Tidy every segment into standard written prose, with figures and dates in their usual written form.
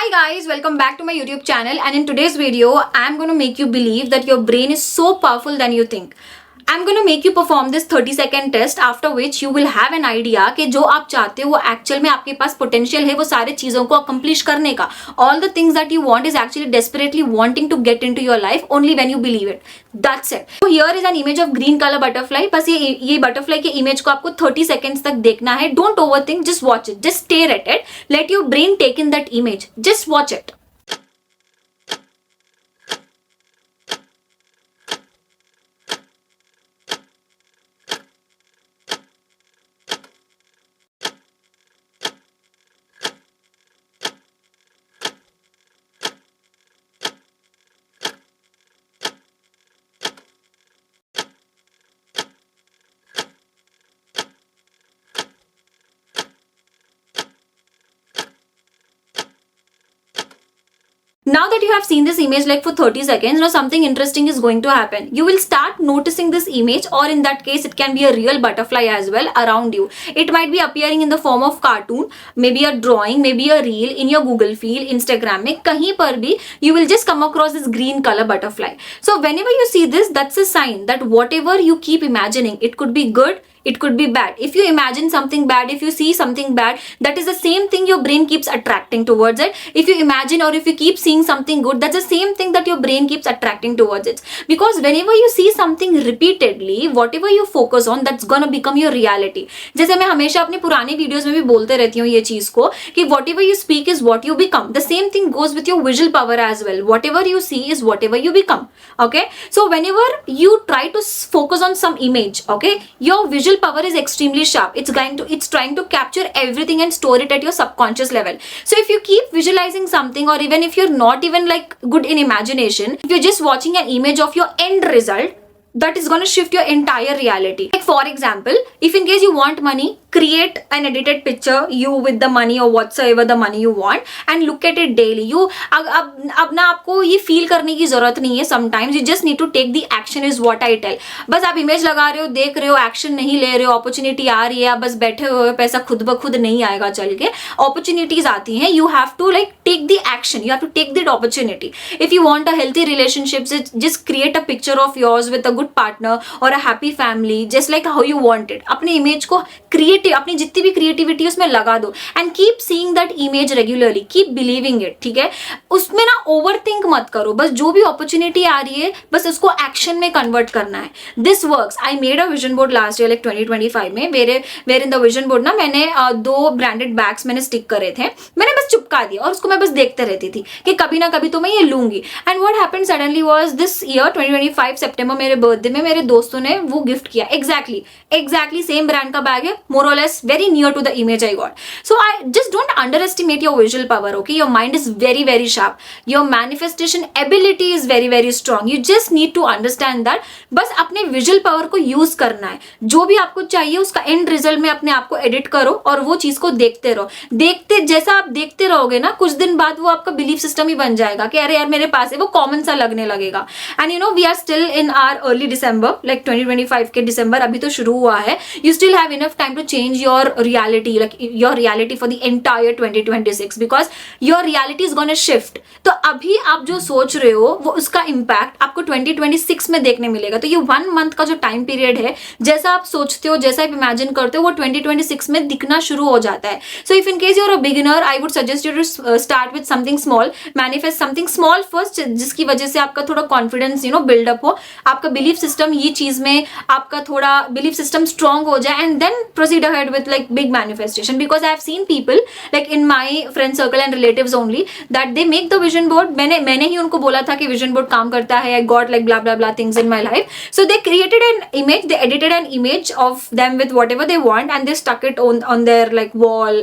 Hi guys, welcome back to my YouTube channel, and in today's video I'm going to make you believe that your brain is so powerful than you think. I'm going to make you perform this 30-second test, after which you will have an idea कि जो आप चाहते हो वो actual में आपके पास potential है वो सारे चीजों को अकम्प्लिश करने का. All the things that you want is actually desperately wanting to get into your life only when you believe it. That's it. So here is an image of green color butterfly. बस ये butterfly के image को आपको 30 seconds तक देखना है. Don't overthink, just watch it, just stare at it. Let your brain take in that image. Just watch it. Now that you have seen this image like for 30 seconds, now something interesting is going to happen. You will start noticing this image, or in that case it can be a real butterfly as well around you. It might be appearing in the form of cartoon, maybe a drawing, maybe a reel in your Google feed, Instagram में कहीं पर भी you will just come across this green color butterfly. So whenever you see this, that's a sign that whatever you keep imagining, it could be good, it could be bad. If you imagine something bad, if you see something bad, that is the same thing your brain keeps attracting towards it. If you imagine or if you keep seeing something good, that's the same thing that your brain keeps attracting towards it. Because whenever you see something repeatedly, whatever you focus on, that's gonna become your reality. जैसे मैं हमेशा अपने पुराने videos में भी बोलते रहती हूँ ये चीज को कि whatever you speak is what you become. The same thing goes with your visual power as well. Whatever you see is whatever you become. Okay, so whenever you try to focus on some image, okay, your visual power is extremely sharp. It's trying to capture everything and store it at your subconscious level. So if you keep visualizing something, or even if you're not even like good in imagination, if you're just watching an image of your end result, that is going to shift your entire reality. Like for example, if in case you want money, create an edited picture, you with the money or whatsoever the money you want, and look at it daily. You अब ना आपको ये feel करने की जरूरत नहीं है. Sometimes you just need to take the action is what I tell. बस आप इमेज लगा रहे हो, देख रहे हो, एक्शन नहीं ले रहे हो, अपॉर्चुनिटी आ रही है, आप बस बैठे हुए हो, पैसा खुद ब खुद नहीं आएगा चल के. अपॉर्चुनिटीज आती हैं, you have to like take the action, you have to take that opportunity. If you want a healthy relationship, just create a picture of yours with a good partner or a happy family, just like how you want it. अपने image को creative, अपनी जितनी भी creativity उसमें लगा दो, and keep seeing that image regularly, keep believing it. ठीक है, उसमें ना ओवर थिंक मत करो. बस जो भी अपॉर्चुनिटी आ रही है बस उसको एक्शन में कन्वर्ट करना है. This works. I made a vision board last year like 2025 में. Where in the vision board ना मैंने 2 ब्रांडेड बैग्स मैंने स्टिक करे थे. मैंने बस चिपका दिया और उसको मैं बस देखते रहती थी कि कभी ना कभी तो मैं ये लूंगी. And what happened suddenly was this year 2025 सितंबर, मेरे बर्थडे में मेरे दोस्तों ने वो गिफ्ट किया. एग्जैक्टली सेम ब्रांड का बैग है, मोर और less very near to the image I got. So I just don't underestimate your visual power. Okay, your mind is very very sharp, your manifestation ability is very very strong. You just need to understand that. बस अपने visual power को use करना है. जो भी आपको चाहिए उसका end result में अपने आप को edit करो और वो चीज को देखते रहो. जैसा आप देखते रहोगे ना, कुछ दिन बाद वो आपका belief system ही बन जाएगा कि अरे यार मेरे पास है, वो common सा लगने लगेगा. And you know we are still in our early December, like 2025 के December अभी तो शुरू हुआ है. You still have enough time to change your reality, like your reality for the entire 2026, because your reality is gonna shift. तो अभी आप जो सोच रहे हो वो उसका इम्पैक्ट आपको 2026 में देखने मिलेगा. तो ये 1 month का जो टाइम पीरियड है, जैसा आप सोचते हो, जैसा आप इमेजिन करते हो, वो 2026 में दिखना शुरू हो जाता है. So if in case you are a beginner, I would suggest you to start with something small, manifest something small first, जिसकी वजह से आपका थोड़ा कॉन्फिडेंस बिल्डअप हो, आपका बिलीफ सिस्टम ये चीज में आपका थोड़ा बिलीफ सिस्टम स्ट्रॉन्ग हो जाए, and then proceed ahead with like big manifestation. Because I have seen people like in my friend circle and relatives only that they make the vision board. मैंने ही उनको बोला था कि vision board काम करता है. I got like blah blah blah things in my life. So they created an image, they edited an image of them with whatever they want and they stuck it on their like wall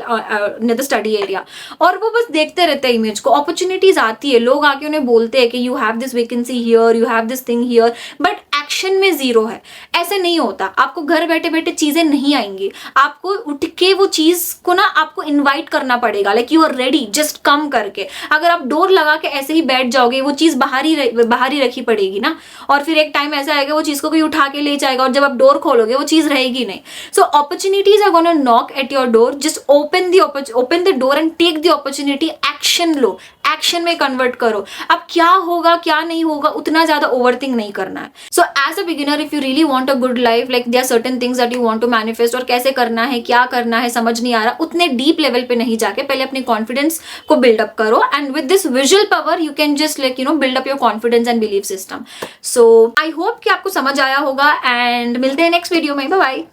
near the study area. और वो बस देखते रहते हैं image को. Opportunities आती है, लोग आके उन्हें बोलते हैं कि you have this vacancy here, you have this thing here, but action में जीरो है। ऐसे नहीं होता, आपको घर बैठे बैठे चीजें नहीं आएंगी, आपको उठ के वो चीज को ना आपको इनवाइट करना पड़ेगा, like you are ready, just come करके। अगर आप डोर लगा के ऐसे ही बैठ जाओगे, वो चीज बाहर ही रखी पड़ेगी ना, और फिर एक टाइम ऐसा आएगा वो चीज को कोई उठा के ले जाएगा, और जब आप डोर खोलोगे वो चीज रहेगी नहीं। So opportunities are gonna knock at your door, just open the door and take the opportunity, action लो, एक्शन में कन्वर्ट करो। अब क्या होगा क्या नहीं होगा उतना ज्यादा ओवरथिंक नहीं करना है। So as a beginner if you really want a good life, like there are certain things that you want to manifest, और कैसे करना है, क्या करना है, समझ नहीं आ रहा, उतने डीप लेवल पे नहीं जाके पहले अपने कॉन्फिडेंस को बिल्डअप करो, and with this visual power you can just like build up your confidence and belief system. So I hope कि आपको समझ आया होगा, एंड मिलते हैं नेक्स्ट वीडियो में। Bye bye.